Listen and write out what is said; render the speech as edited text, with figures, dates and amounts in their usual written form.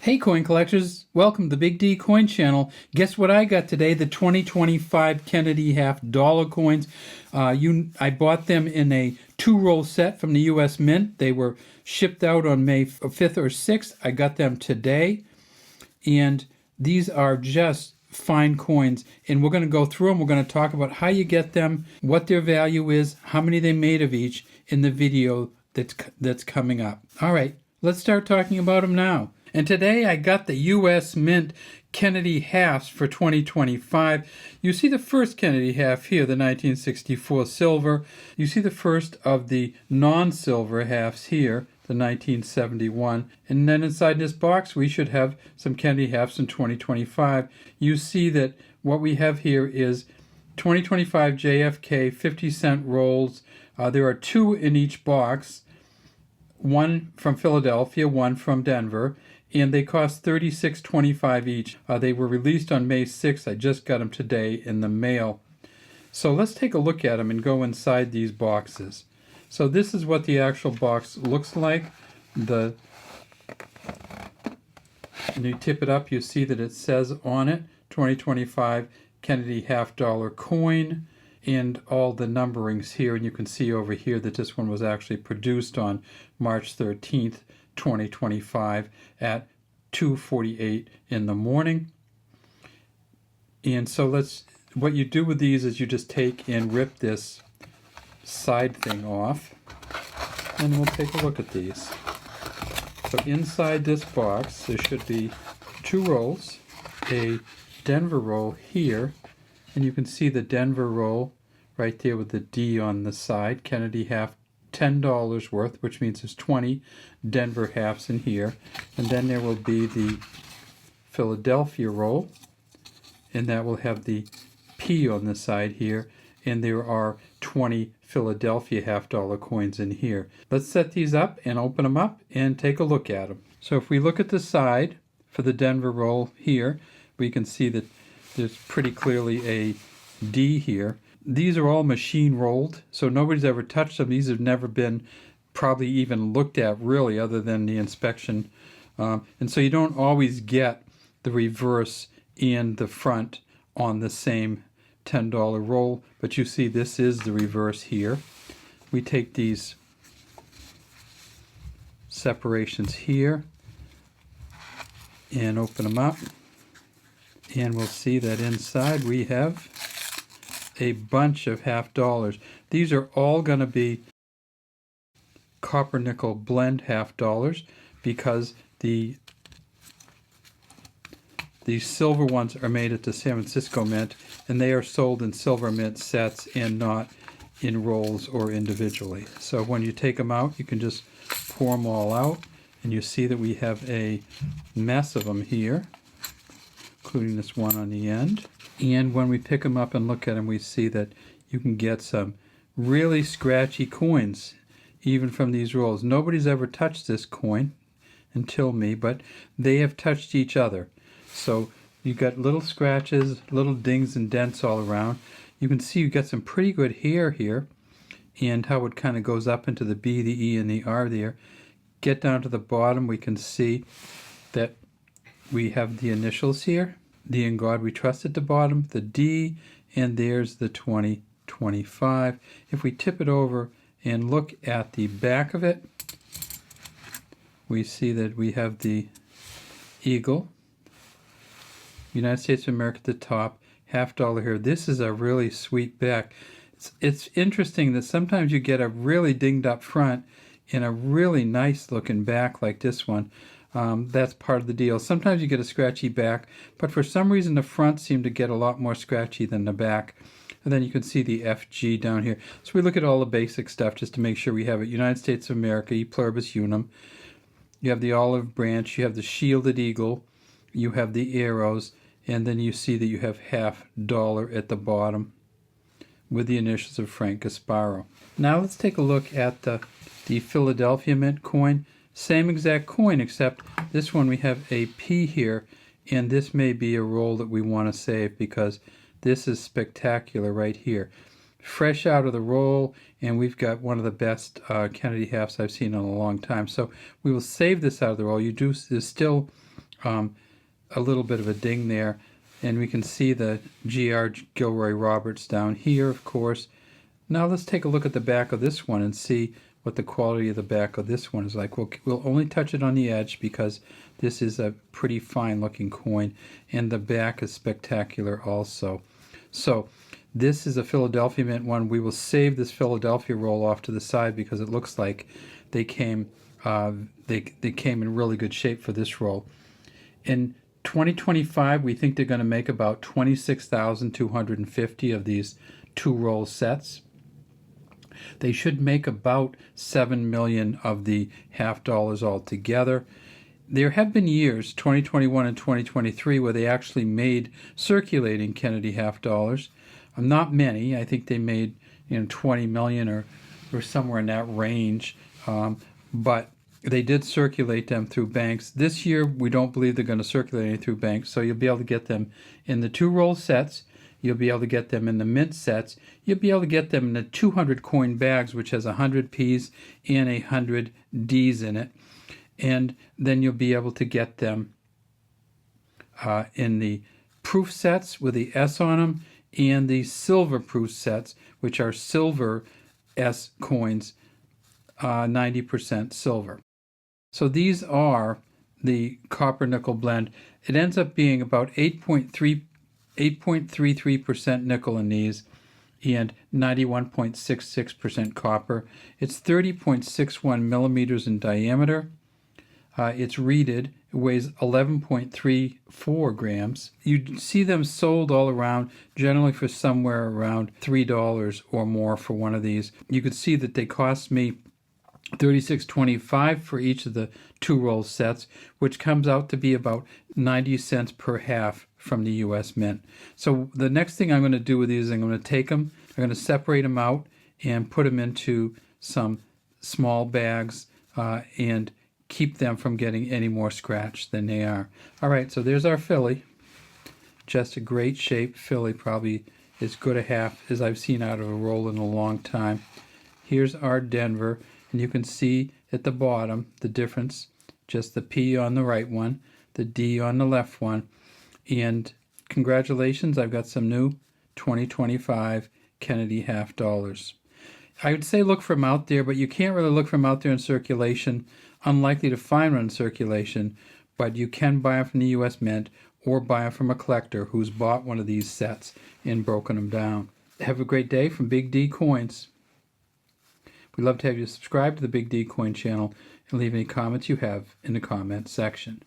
Hey coin collectors, welcome to the Big D Coin Channel. Guess what I got today? The 2025 Kennedy half dollar coins. I bought them in a 2-roll set from the US Mint. They were shipped out on May 5th or 6th. I got them today. And these are just fine coins. And we're going to go through them. We're going to talk about how you get them, what their value is, how many they made of each in the video that's coming up. All right, let's start talking about them now. And today I got the US Mint Kennedy halves for 2025. You see the first Kennedy half here, the 1964 silver. You see the first of the non-silver halves here, the 1971. And then inside this box we should have some Kennedy halves in 2025. You see that what we have here is 2025 JFK 50-cent rolls. There are 2 in each box. One from Philadelphia, one from Denver, and they cost $36.25 each. They were released on May 6th. I just got them today in the mail. So let's take a look at them and go inside these boxes. So this is what the actual box looks like. And you tip it up, you see that it says on it 2025 Kennedy half dollar coin, and all the numberings here, and you can see over here that this one was actually produced on March 13th, 2025 at 2:48 in the morning. And so what you do with these is you just take and rip this side thing off, and we'll take a look at these. So inside this box there should be 2 rolls, a Denver roll here, and you can see the Denver roll right there with the D on the side. Kennedy half, $10 worth, which means there's 20 Denver halves in here. And then there will be the Philadelphia roll, and that will have the P on the side here. And there are 20 Philadelphia half dollar coins in here. Let's set these up and open them up and take a look at them. So if we look at the side for the Denver roll here, we can see that there's pretty clearly a D here. These are all machine rolled, so nobody's ever touched them. These have never been probably even looked at really, other than the inspection. And so you don't always get the reverse and the front on the same $10 roll, but you see this is the reverse here. We take these separations here and open them up, and we'll see that inside we have a bunch of half dollars. These are all going to be copper nickel blend half dollars, because the silver ones are made at the San Francisco Mint, and they are sold in silver mint sets and not in rolls or individually. So when you take them out, you can just pour them all out, and you see that we have a mess of them here, including this one on the end. And when we pick them up and look at them, we see that you can get some really scratchy coins even from these rolls. Nobody's ever touched this coin until me, but they have touched each other. So you got little scratches, little dings and dents all around. You can see you got some pretty good hair here, and how it kind of goes up into the B, the E, and the R there. Get down to the bottom, we can see that we have the initials here. The In God We Trust at the bottom, the D, and there's the 2025. If we tip it over and look at the back of it, we see that we have the eagle, United States of America at the top, half dollar here. This is a really sweet back. It's interesting that sometimes you get a really dinged up front and a really nice looking back like this one. That's part of the deal. Sometimes you get a scratchy back, but for some reason the front seemed to get a lot more scratchy than the back. And then you can see the FG down here. So we look at all the basic stuff just to make sure we have it. United States of America, E pluribus unum. You have the olive branch, you have the shielded eagle, you have the arrows, and then you see that you have half dollar at the bottom with the initials of Frank Gasparo. Now let's take a look at the Philadelphia Mint coin. Same exact coin, except this one we have a P here, and this may be a roll that we want to save because this is spectacular right here. Fresh out of the roll, and we've got one of the best Kennedy halves I've seen in a long time. So we will save this out of the roll. There's still a little bit of a ding there. And we can see the G.R. Gilroy Roberts down here, of course. Now let's take a look at the back of this one and see what the quality of the back of this one is like. We'll only touch it on the edge because this is a pretty fine looking coin, and the back is spectacular also. So this is a Philadelphia Mint one. We will save this Philadelphia roll off to the side because it looks like they came they came in really good shape for this roll. In 2025, we think they're going to make about 26,250 of these 2-roll sets. They should make about 7 million of the half dollars altogether. There have been years, 2021 and 2023, where they actually made circulating Kennedy half dollars. Not many. I think they made 20 million or somewhere in that range. But they did circulate them through banks. This year, we don't believe they're going to circulate any through banks, so you'll be able to get them in the 2-roll sets. You'll be able to get them in the mint sets. You'll be able to get them in the 200 coin bags, which has 100 P's and 100 D's in it. And then you'll be able to get them in the proof sets with the S on them and the silver proof sets, which are silver S coins, 90% silver. So these are the copper nickel blend. It ends up being about 8.33% nickel in these and 91.66% copper. It's 30.61 millimeters in diameter. It's reeded. It weighs 11.34 grams. You see them sold all around, generally for somewhere around $3 or more for one of these. You could see that they cost me $36.25 for each of the 2-roll sets, which comes out to be about 90 cents per half from the U.S. Mint. So the next thing I'm going to do with these is I'm going to take them, I'm going to separate them out and put them into some small bags and keep them from getting any more scratch than they are. All right, so there's our Philly. Just a great shape Philly, probably as good a half as I've seen out of a roll in a long time. Here's our Denver, and you can see at the bottom the difference, just the P on the right one, the D on the left one. And congratulations, I've got some new 2025 Kennedy half dollars. I would say look for them out there, but you can't really look for them out there in circulation. Unlikely to find one in circulation, but you can buy them from the U.S. Mint or buy them from a collector who's bought one of these sets and broken them down. Have a great day from Big D Coins. We'd love to have you subscribe to the Big D Coin channel and leave any comments you have in the comment section.